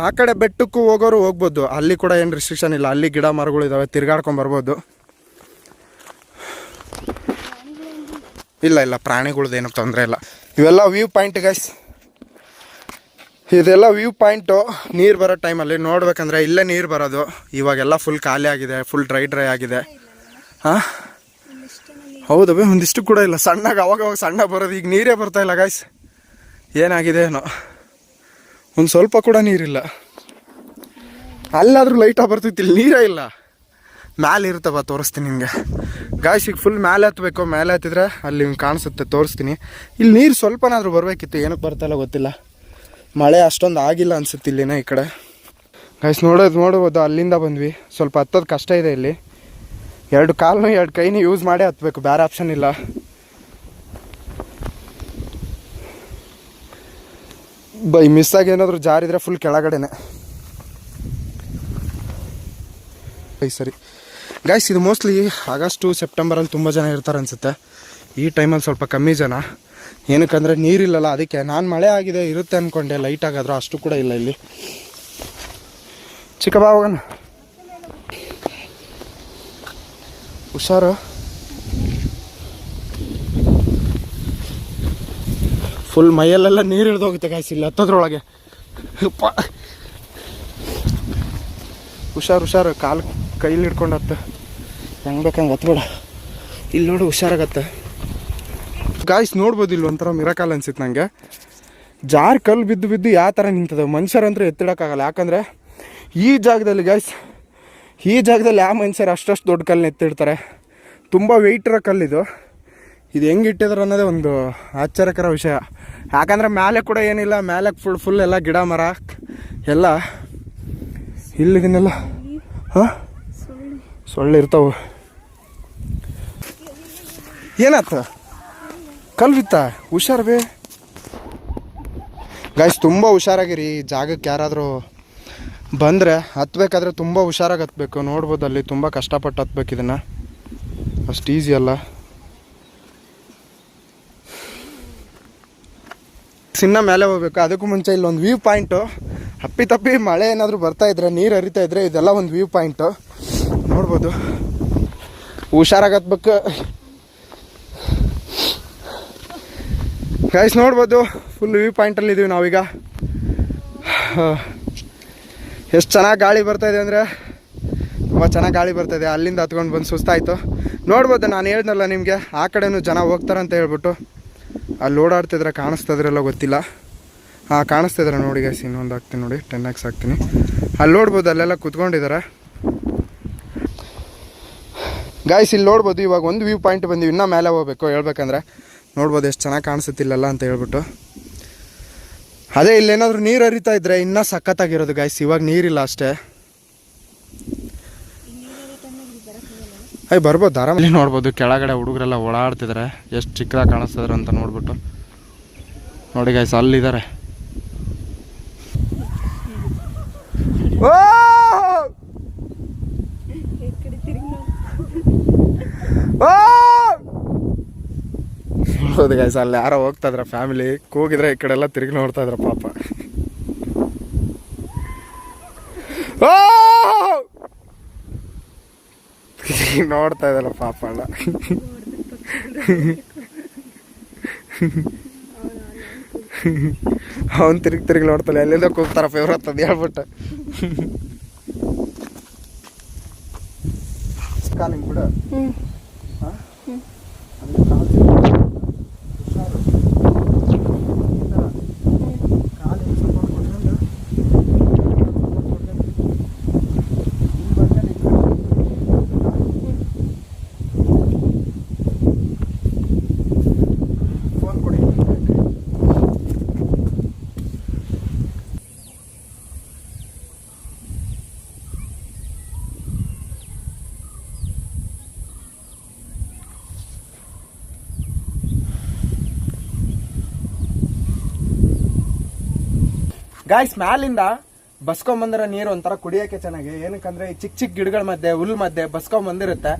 ಆ ಕಡೆ ಬೆಟ್ಟಕ್ಕೂ ಹೋಗೋರು ಹೋಗ್ಬೋದು. ಅಲ್ಲಿ ಕೂಡ ಏನು ರಿಸ್ಟ್ರಿಕ್ಷನ್ ಇಲ್ಲ. ಅಲ್ಲಿ ಗಿಡ ಮರಗಳು ಇದಾವೆ, ತಿರ್ಗಾಡ್ಕೊಂಡ್ ಬರ್ಬೋದು. ಇಲ್ಲ ಪ್ರಾಣಿಗಳ್ದೇನು ತೊಂದರೆ ಇಲ್ಲ. ಇವೆಲ್ಲ ವ್ಯೂ ಪಾಯಿಂಟ್ ಗೈಸ್. ಇದೆಲ್ಲ ವ್ಯೂ ಪಾಯಿಂಟು. ನೀರು ಬರೋ ಟೈಮಲ್ಲಿ ನೋಡ್ಬೇಕಂದ್ರೆ ಇಲ್ಲೇ ನೀರು ಬರೋದು. ಇವಾಗೆಲ್ಲ ಫುಲ್ ಖಾಲಿ ಆಗಿದೆ, ಫುಲ್ ಡ್ರೈ ಆಗಿದೆ. ಹಾಂ ಹೌದು ಬೇ, ಒಂದಿಷ್ಟು ಕೂಡ ಇಲ್ಲ. ಸಣ್ಣಗೆ ಅವಾಗ ಸಣ್ಣ ಬರೋದು, ಈಗ ನೀರೇ ಬರ್ತಾ ಇಲ್ಲ ಗೈಸ್. ಏನಾಗಿದೆ ಏನೋ, ಒಂದು ಸ್ವಲ್ಪ ಕೂಡ ನೀರಿಲ್ಲ. ಅಲ್ಲಾದ್ರೂ ಲೈಟಾಗಿ ಬರ್ತಿತ್ತು, ಇಲ್ಲಿ ನೀರೇ ಇಲ್ಲ. ಮ್ಯಾಲೆ ಇರ್ತವ, ತೋರಿಸ್ತೀನಿ ನಿಮಗೆ ಗಾಯ್ಸ್. ಈಗ ಫುಲ್ ಮೇಲೆ ಹತ್ತಬೇಕು. ಮೇಲೆ ಹತ್ತಿದ್ರೆ ಅಲ್ಲಿ ಹಿಂಗೆ ಕಾಣಿಸುತ್ತೆ, ತೋರಿಸ್ತೀನಿ. ಇಲ್ಲಿ ನೀರು ಸ್ವಲ್ಪನಾದ್ರೂ ಬರಬೇಕಿತ್ತು, ಏನಕ್ಕೆ ಬರ್ತಾಯಿಲ್ಲ ಗೊತ್ತಿಲ್ಲ. ಮಳೆ ಅಷ್ಟೊಂದು ಆಗಿಲ್ಲ ಅನ್ಸುತ್ತೆ ಇಲ್ಲಿನ ಈ ಕಡೆ. ಗಾಯ್ಸ್ ನೋಡ್ಬೋದು, ಅಲ್ಲಿಂದ ಬಂದ್ವಿ. ಸ್ವಲ್ಪ ಹತ್ತೋದು ಕಷ್ಟ ಇದೆ ಇಲ್ಲಿ. 2 ಕಾಲನ್ನು 2 ಕೈನೂ ಯೂಸ್ ಮಾಡೇ ಹತ್ತಬೇಕು, ಬೇರೆ ಆಪ್ಷನ್ ಇಲ್ಲ. ಮಿಸ್ ಆಗಿ ಏನಾದರೂ ಜಾರಿದ್ರೆ ಫುಲ್ ಕೆಳಗಡೆನೆ. ಸರಿ ಗಾಯ್ಸ್, ಇದು ಮೋಸ್ಟ್ಲಿ ಆಗಸ್ಟು ಸೆಪ್ಟೆಂಬರಲ್ಲಿ ತುಂಬ ಜನ ಇರ್ತಾರೆ ಅನಿಸುತ್ತೆ. ಈ ಟೈಮಲ್ಲಿ ಸ್ವಲ್ಪ ಕಮ್ಮಿ ಜನ. ಏನಕ್ಕಂದರೆ ನೀರಿಲ್ಲಲ್ಲ, ಅದಕ್ಕೆ. ನಾನು ಮಳೆ ಆಗಿದೆ ಇರುತ್ತೆ ಅಂದ್ಕೊಂಡೆ, ಲೈಟ್ ಆಗಾದರೂ ಅಷ್ಟು ಕೂಡ ಇಲ್ಲ ಇಲ್ಲಿ. ಚಿಕ್ಕ ಬಾ ಹೋಗೋಣ, ಹುಷಾರು. ಫುಲ್ ಮೈಯಲ್ಲೆಲ್ಲ ನೀರು ಇಳಿದೋಗುತ್ತೆ ಗಾಯ್ಸ್ ಇಲ್ಲಿ ಹತ್ತೋದ್ರೊಳಗೆ. ಹುಷಾರು, ಕಾಲು ಕೈಲಿ ಹಿಡ್ಕೊಂಡು ಹತ್ತು. ಹೆಂಗೆ ಬೇಕಂಗೆ ಹತ್ಬೇಡ. ಇಲ್ಲಿ ನೋಡು, ಹುಷಾರಾಗತ್ತೆ ಗಾಯ್ಸ್. ನೋಡ್ಬೋದು, ಇಲ್ಲಿ ಒಂಥರ ಮಿರಾಕಲ್ ಅನ್ಸಿತ್ತು ನನಗೆ. ಕಲ್ಲು ಬಿದ್ದು ಯಾವ ಥರ ನಿಂತದೆ. ಮನುಷ್ಯರಂದ್ರೆ ಎತ್ತಿಡೋಕ್ಕಾಗಲ್ಲ. ಯಾಕಂದರೆ ಈ ಜಾಗದಲ್ಲಿ ಗಾಯ್ಸ್, ಈ ಜಾಗದಲ್ಲಿ ಯಾವ ಮನುಷ್ಯರು ಅಷ್ಟು ದೊಡ್ಡ ಕಲ್ಲನ್ನ ಎತ್ತಿಡ್ತಾರೆ. ತುಂಬ ವೆಯ್ಟ್ ಇರೋ ಕಲ್ಲಿದು. ಇದು ಹೆಂಗೆ ಇಟ್ಟಿದ್ರು ಅನ್ನೋದೇ ಒಂದು ಆಶ್ಚರ್ಯಕರ ವಿಷಯ. ಯಾಕಂದರೆ ಮೇಲೆ ಕೂಡ ಏನಿಲ್ಲ, ಮೇಲೆ ಫುಲ್ ಎಲ್ಲ ಗಿಡ ಮರ ಎಲ್ಲ. ಇಲ್ಲಿದನ್ನೆಲ್ಲ ಹಾಂ ಸೊಳ್ಳೆ ಇರ್ತಾವೆ. ಏನಾಯ್ತು? ಕಲ್ಲು ಬಿತ್ತ? ಹುಷಾರು ಬೇ ಗಾಯ್ಸ್, ತುಂಬ ಹುಷಾರಾಗಿರಿ. ಈ ಜಾಗಕ್ಕೆ ಯಾರಾದರೂ ಬಂದರೆ ಹತ್ಬೇಕಾದ್ರೆ ತುಂಬ ಹುಷಾರಾಗಿ ಹತ್ಬೇಕು. ನೋಡ್ಬೋದು, ಅಲ್ಲಿ ತುಂಬ ಕಷ್ಟಪಟ್ಟು ಹತ್ಬೇಕು. ಇದನ್ನು ಅಷ್ಟು ಈಸಿ ಅಲ್ಲ. ಇನ್ನು ಮೇಲೆ ಹೋಗ್ಬೇಕು. ಅದಕ್ಕೂ ಮುಂಚೆ ಇಲ್ಲೊಂದು ವ್ಯೂ ಪಾಯಿಂಟು. ತಪ್ಪಿ ಮಳೆ ಏನಾದರೂ ಬರ್ತಾಯಿದ್ರೆ, ನೀರು ಹರಿತಾ ಇದ್ರೆ, ಇದೆಲ್ಲ ಒಂದು ವ್ಯೂ ಪಾಯಿಂಟು. ನೋಡ್ಬೋದು, ಹುಷಾರಾಗಿ ಹತ್ಬೇಕು ಗೈಸ್. ನೋಡ್ಬೋದು, ಫುಲ್ ವ್ಯೂ ಪಾಯಿಂಟಲ್ಲಿ ಇದ್ದೀವಿ ನಾವೀಗ. ಎಷ್ಟು ಚೆನ್ನಾಗಿ ಗಾಳಿ ಬರ್ತಾಯಿದೆ ಅಂದರೆ ತುಂಬ ಚೆನ್ನಾಗಿ ಗಾಳಿ ಬರ್ತಾಯಿದೆ. ಅಲ್ಲಿಂದ ಹತ್ಕೊಂಡು ಬಂದು ಸುಸ್ತಾಯಿತು. ನೋಡ್ಬೋದು, ನಾನು ಹೇಳ್ದಲ್ಲ ನಿಮಗೆ, ಆ ಕಡೆನೂ ಜನ ಹೋಗ್ತಾರಂತ ಹೇಳ್ಬಿಟ್ಟು. ಅಲ್ಲಿ ಓಡಾಡ್ತಿದ್ರೆ ಕಾಣಿಸ್ತದ್ರೆಲ್ಲ ಗೊತ್ತಿಲ್ಲ. ಹಾಂ, ಕಾಣಿಸ್ತಿದ್ರೆ ನೋಡಿ ಗೈಸ್. ಇನ್ನೊಂದು ಹಾಕ್ತೀನಿ ನೋಡಿ, 10x ಹಾಕ್ತೀನಿ. ಅಲ್ಲಿ ನೋಡ್ಬೋದು, ಅಲ್ಲೆಲ್ಲ ಕುತ್ಕೊಂಡಿದ್ದಾರೆ ಗಾಯ್ಸ್. ಇಲ್ಲಿ ನೋಡ್ಬೋದು, ಇವಾಗ ಒಂದು ವ್ಯೂ ಪಾಯಿಂಟ್ ಬಂದಿವಿ. ಇನ್ನೂ ಮೇಲೆ ಹೋಗ್ಬೇಕು. ಹೇಳ್ಬೇಕಂದ್ರೆ ನೋಡ್ಬೋದು ಎಷ್ಟು ಚೆನ್ನಾಗಿ ಕಾಣಿಸುತ್ತಿಲ್ಲಲ್ಲ ಅಂತ ಹೇಳ್ಬಿಟ್ಟು. ಅದೇ ಇಲ್ಲೇನಾದರೂ ನೀರು ಹರಿತಾ ಇದ್ರೆ ಇನ್ನೂ ಸಖತ್ತಾಗಿರೋದು ಗಾಯ್ಸ್. ಇವಾಗ ನೀರಿಲ್ಲ ಅಷ್ಟೇ. ಬರ್ಬೋದು ಆರಾಮಲ್ಲಿ. ನೋಡ್ಬೋದು, ಕೆಳಗಡೆ ಹುಡುಗರೆಲ್ಲ ಓಡಾಡ್ತಿದ್ದಾರೆ. ಎಷ್ಟು ಚಿಕ್ಕದಾಗಿ ಕಾಣಿಸ್ತಿದ್ರು ಅಂತ ನೋಡ್ಬಿಟ್ಟು. ನೋಡಿ ಗಾಯ್ಸ್, ಅಲ್ಲಿದ್ದಾರೆ. ನೋಡ್ಬೋದು ಗಾಯ್ಸ್, ಅಲ್ಲಿ ಯಾರೋ ಹೋಗ್ತಾ ಇದ್ರ ಫ್ಯಾಮಿಲಿ. ಕೂಗಿದ್ರೆ ಈ ಕಡೆ ಎಲ್ಲ ತಿರುಗಿ ನೋಡ್ತಾ ಇದ್ರ ಪಾಪ. ನೋಡ್ತಾ ಇದ್ದಲ್ಲ ಪಾಪ ಅಲ್ಲ. ಅವನ್ ತಿರುಗಿ ನೋಡ್ತಾನೆ. ಎಲ್ಲಿಂದ ಕೂಗ್ತಾರ ಫೇವ್ರತ್ ಅದು ಹೇಳ್ಬಿಟ್ಟು. ಕಾಲಿಂಗ್ ಬಿಡು. ಗಾಯ್ಸ್, ಮ್ಯಾಲಿಂದ ಬಸ್ಕೊಂಬಂದಿರೋ ನೀರು ಒಂಥರ ಕುಡಿಯೋಕೆ ಚೆನ್ನಾಗಿ. ಏನಕ್ಕಂದ್ರೆ ಈ ಚಿಕ್ಕ ಗಿಡಗಳ ಮಧ್ಯೆ, ಹುಲ್ ಮಧ್ಯೆ ಬಸ್ಕೊಂಬಂದಿರುತ್ತೆ.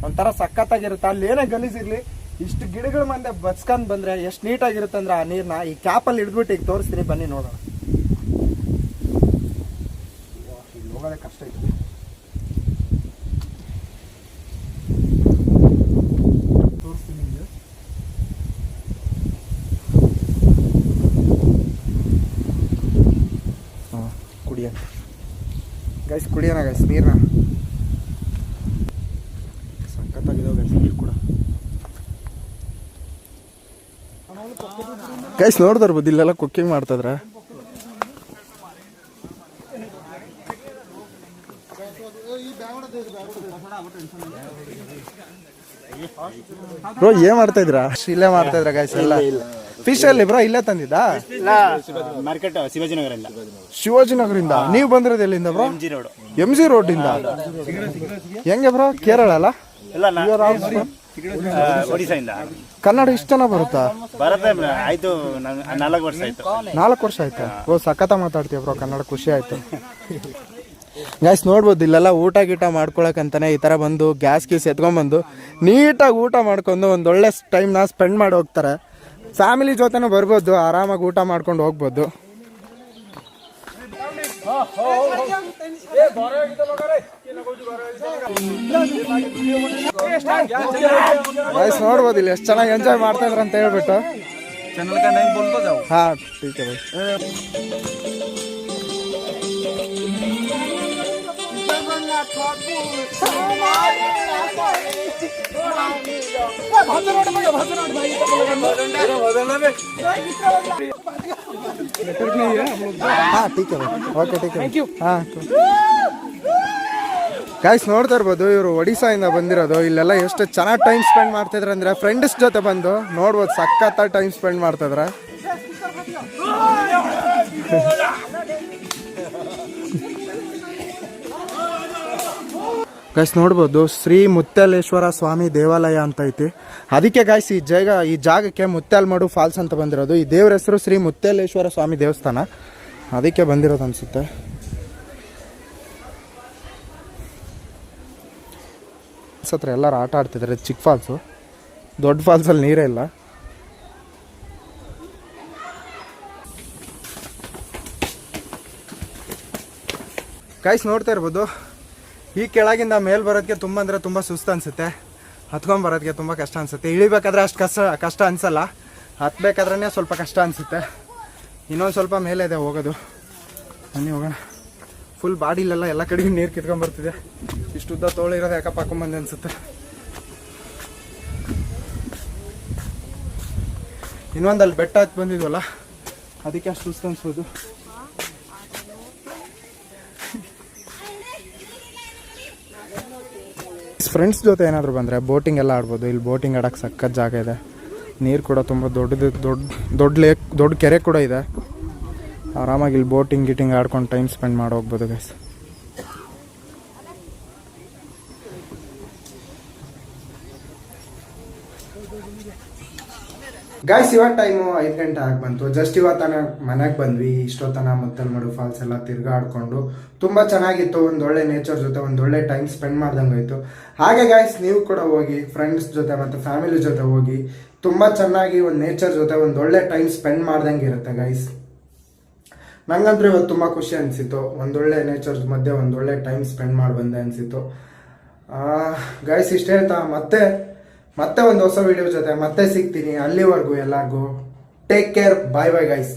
ಒಂಥರ ಸಖತ್ತಾಗಿರುತ್ತೆ. ಅಲ್ಲಿ ಏನೇ ಗಲೀಜಿರ್ಲಿ, ಇಷ್ಟು ಗಿಡಗಳ ಮಧ್ಯೆ ಬಸ್ಕೊಂಡ್ ಬಂದ್ರೆ ಎಷ್ಟು ನೀಟಾಗಿರುತ್ತೆ ಅಂದ್ರೆ ಆ ನೀರ್ನ ಈ ಕ್ಯಾಪಲ್ಲಿ ಹಿಡಿದ್ಬಿಟ್ಟು ಈಗ ತೋರಿಸ್ತೀನಿ, ಬನ್ನಿ ನೋಡೋಣ. ಗೈಸ್ ಕುಡಿಯೋಣ ಗೈಸ್ ನೀರನ್ನ. ಸಖತ್ತಾಗಿದಾವೆ ಗೈಸ್ ನೀರು ಕೂಡ. ಗೈಸ್ ನೋಡ್ತಾ ಇರ್ಬೋದು ಇಲ್ಲೆಲ್ಲ ಕುಕ್ಕಿಂಗ್ ಮಾಡ್ತಿದ್ರೆ. ಬ್ರೋ ಏನ್ ಮಾಡ್ತಾ ಇದ್ರಾ? ಇಲ್ಲೇ ಮಾಡ್ತಾ ಇದ್ರ ಗೈಸ್ ಎಲ್ಲ ಫಿಶ್ ಅಲ್ಲಿ ಬ್ರೋ ಇಲ್ಲೇ ತಂದಿದ್ದ ಮಾರ್ಕೆಟ್ ಶಿವಾಜಿನಗರದಿಂದ. ಶಿವಾಜಿನಗರಿಂದ ನೀವು ಬಂದಿರೋದು ಎಲ್ಲಿಂದ ಬ್ರೋ? ಎಂ ಜಿ ರೋಡ್ ಇಂದ. ಹೆಂಗೆ ಬ್ರೋ ಕೇರಳ ಅಲ್ಲ? ಒಡಿಸಾಯಿಂದ. ಕನ್ನಡ ಇಷ್ಟ ಚೆನ್ನಾಗಿ ಬರುತ್ತಾ? ಬರುತ್ತೆ ಆಯ್ತು, 4 ವರ್ಷ ಆಯ್ತು. 4 ವರ್ಷ ಆಯ್ತಾ? ಓ ಸಖತ್ತ ಮಾತಾಡ್ತೀಯ ಬ್ರೋ ಕನ್ನಡ, ಖುಷಿ ಆಯ್ತು. ಗ್ಯಾಸ್ ನೋಡ್ಬೋದು ಇಲ್ಲೆಲ್ಲ ಊಟ ಗೀಟ ಮಾಡ್ಕೊಳಕಂತಾನೆ ಈ ಥರ ಬಂದು ಗ್ಯಾಸ್ ಗೀಸ್ ಎತ್ಕೊಂಡ್ಬಂದು ನೀಟಾಗಿ ಊಟ ಮಾಡ್ಕೊಂಡು ಒಂದೊಳ್ಳೆ ಟೈಮ್ನ ಸ್ಪೆಂಡ್ ಮಾಡಿ ಹೋಗ್ತಾರೆ. ಫ್ಯಾಮಿಲಿ ಜೊತೆನೂ ಬರ್ಬೋದು, ಆರಾಮಾಗಿ ಊಟ ಮಾಡ್ಕೊಂಡು ಹೋಗ್ಬೋದು. ಗೈಸ್ ನೋಡ್ಬೋದು ಇಲ್ಲಿ ಎಷ್ಟು ಚೆನ್ನಾಗಿ ಎಂಜಾಯ್ ಮಾಡ್ತಾ ಇದ್ರ ಅಂತ ಹೇಳ್ಬಿಟ್ಟು. ಹಾ ಟೀಕೆ ಬೈ. ಹಾ ಟೀಕೆ ಬೈ. ಓಕೆ ಟೀಕೆ. ಹಾ ಗೈಸ್ ನೋಡ್ತಾ ಇರ್ಬೋದು ಇವರು ಒಡಿಸ್ಸಾಯಿಂದ ಬಂದಿರೋದು. ಇಲ್ಲೆಲ್ಲ ಎಷ್ಟು ಚೆನ್ನಾಗಿ ಟೈಮ್ ಸ್ಪೆಂಡ್ ಮಾಡ್ತಿದ್ರು ಅಂದ್ರೆ ಫ್ರೆಂಡ್ಸ್ ಜೊತೆ ಬಂದು ನೋಡ್ಬೋದು ಸಖತ್ತಾಗಿ ಟೈಮ್ ಸ್ಪೆಂಡ್ ಮಾಡ್ತಿದ್ರ. ಗೈಸ್ ನೋಡ್ಬೋದು ಶ್ರೀ ಮುತ್ಯಾಲೇಶ್ವರ ಸ್ವಾಮಿ ದೇವಾಲಯ ಅಂತ ಐತಿ. ಅದಕ್ಕೆ ಗೈಸ್ ಈ ಜಾಗಕ್ಕೆ ಮುತ್ಯಾಲ್ಮಡು ಫಾಲ್ಸ್ ಅಂತ ಬಂದಿರೋದು. ಈ ದೇವ್ರ ಹೆಸರು ಶ್ರೀ ಮುತ್ಯಾಲೇಶ್ವರ ಸ್ವಾಮಿ ದೇವಸ್ಥಾನ, ಅದಕ್ಕೆ ಬಂದಿರೋದು ಅನ್ಸುತ್ತೆ. ಹತ್ರ ಎಲ್ಲರೂ ಆಟ ಆಡ್ತಿದ್ದಾರೆ. ಚಿಕ್ಕ ಫಾಲ್ಸು, ದೊಡ್ಡ ಫಾಲ್ಸಲ್ಲಿ ನೀರೇ ಇಲ್ಲ. ಗೈಸ್ ನೋಡ್ತಾ ಇರ್ಬೋದು ಈ ಕೆಳಗಿಂದ ಮೇಲ್ ಬರೋದಕ್ಕೆ ತುಂಬ ಅಂದರೆ ತುಂಬ ಸುಸ್ತು ಅನಿಸುತ್ತೆ. ಹತ್ಕೊಂಡು ಬರೋದಕ್ಕೆ ತುಂಬ ಕಷ್ಟ ಅನಿಸುತ್ತೆ. ಇಳಿಬೇಕಾದ್ರೆ ಅಷ್ಟು ಕಷ್ಟ ಅನಿಸಲ್ಲ, ಹತ್ಬೇಕಾದ್ರೇ ಸ್ವಲ್ಪ ಕಷ್ಟ ಅನಿಸುತ್ತೆ. ಇನ್ನೊಂದು ಸ್ವಲ್ಪ ಮೇಲೆ ಇದೆ ಹೋಗೋದು. ಬನ್ನಿ ಹೋಗೋಣ. ಫುಲ್ ಬಾಡಿಲೆಲ್ಲ ಎಲ್ಲ ಕಡೆಗೂ ನೀರು ಕಿತ್ಕೊಂಡ್ಬರ್ತಿದೆ. ಇಷ್ಟು ಉದ್ದ ತೋಳಿರೋದು ಯಾಕಪ್ಪ ಹಾಕೊಂಬಂದೆ ಅನಿಸುತ್ತೆ. ಇನ್ನೊಂದಲ್ಲಿ ಬೆಟ್ಟ ಹತ್ತಿ ಬಂದಿದ್ವಲ್ಲ ಅದಕ್ಕೆ ಅಷ್ಟು ಸುಸ್ತು ಅನಿಸ್ಬೋದು. ಫ್ರೆಂಡ್ಸ್ ಜೊತೆ ಏನಾದರೂ ಬಂದರೆ ಬೋಟಿಂಗ್ ಎಲ್ಲ ಆಡ್ಬೋದು. ಇಲ್ಲಿ ಬೋಟಿಂಗ್ ಆಡೋಕ್ಕೆ ಸಖತ್ ಜಾಗ ಇದೆ. ನೀರು ಕೂಡ ತುಂಬ ದೊಡ್ಡ ಕೆರೆ ಕೂಡ ಇದೆ. ಆರಾಮಾಗಿ ಇಲ್ಲಿ ಬೋಟಿಂಗ್ ಗೀಟಿಂಗ್ ಆಡ್ಕೊಂಡು ಟೈಮ್ ಸ್ಪೆಂಡ್ ಮಾಡಿ ಹೋಗ್ಬೋದು ಗೈಸ್. ಗೈಸ್ ಇವಾಗ ಟೈಮು 5 ಗಂಟೆ ಆಗಿ ಬಂತು. ಜಸ್ಟ್ ಇವತ್ತನ ಮನೆಗೆ ಬಂದ್ವಿ. ಇಷ್ಟೊತ್ತನ ಮುತ್ತಲ್ಮಡು ಫಾಲ್ಸ್ ಎಲ್ಲ ತಿರ್ಗಾಡ್ಕೊಂಡು ತುಂಬ ಚೆನ್ನಾಗಿತ್ತು. ಒಂದೊಳ್ಳೆ ನೇಚರ್ ಜೊತೆ ಒಂದೊಳ್ಳೆ ಟೈಮ್ ಸ್ಪೆಂಡ್ ಮಾಡ್ದಂಗೆ ಆಯಿತು. ಹಾಗೆ ಗೈಸ್ ನೀವು ಕೂಡ ಹೋಗಿ ಫ್ರೆಂಡ್ಸ್ ಜೊತೆ ಮತ್ತು ಫ್ಯಾಮಿಲಿ ಜೊತೆ ಹೋಗಿ ತುಂಬ ಚೆನ್ನಾಗಿ ಒಂದು ನೇಚರ್ ಜೊತೆ ಒಂದೊಳ್ಳೆ ಟೈಮ್ ಸ್ಪೆಂಡ್ ಮಾಡ್ದಂಗೆ ಇರುತ್ತೆ ಗೈಸ್. ನಂಗಂತೂ ಇವತ್ತು ತುಂಬ ಖುಷಿ ಅನಿಸಿತ್ತು. ಒಂದೊಳ್ಳೆ ನೇಚರ್ ಮಧ್ಯೆ ಒಂದೊಳ್ಳೆ ಟೈಮ್ ಸ್ಪೆಂಡ್ ಮಾಡಿ ಬಂದೆ ಅನಿಸಿತ್ತು ಗೈಸ್. ಇಷ್ಟ ಹೇಳ್ತಾ ಮತ್ತೆ ಒಂದು ಹೊಸ ವಿಡಿಯೋ ಜೊತೆ ಮತ್ತೆ ಸಿಗ್ತೀನಿ. ಅಲ್ಲಿವರೆಗೂ ಎಲ್ಲರಿಗೂ ಟೇಕ್ ಕೇರ್. ಬಾಯ್ ಬಾಯ್ ಗೈಸ್.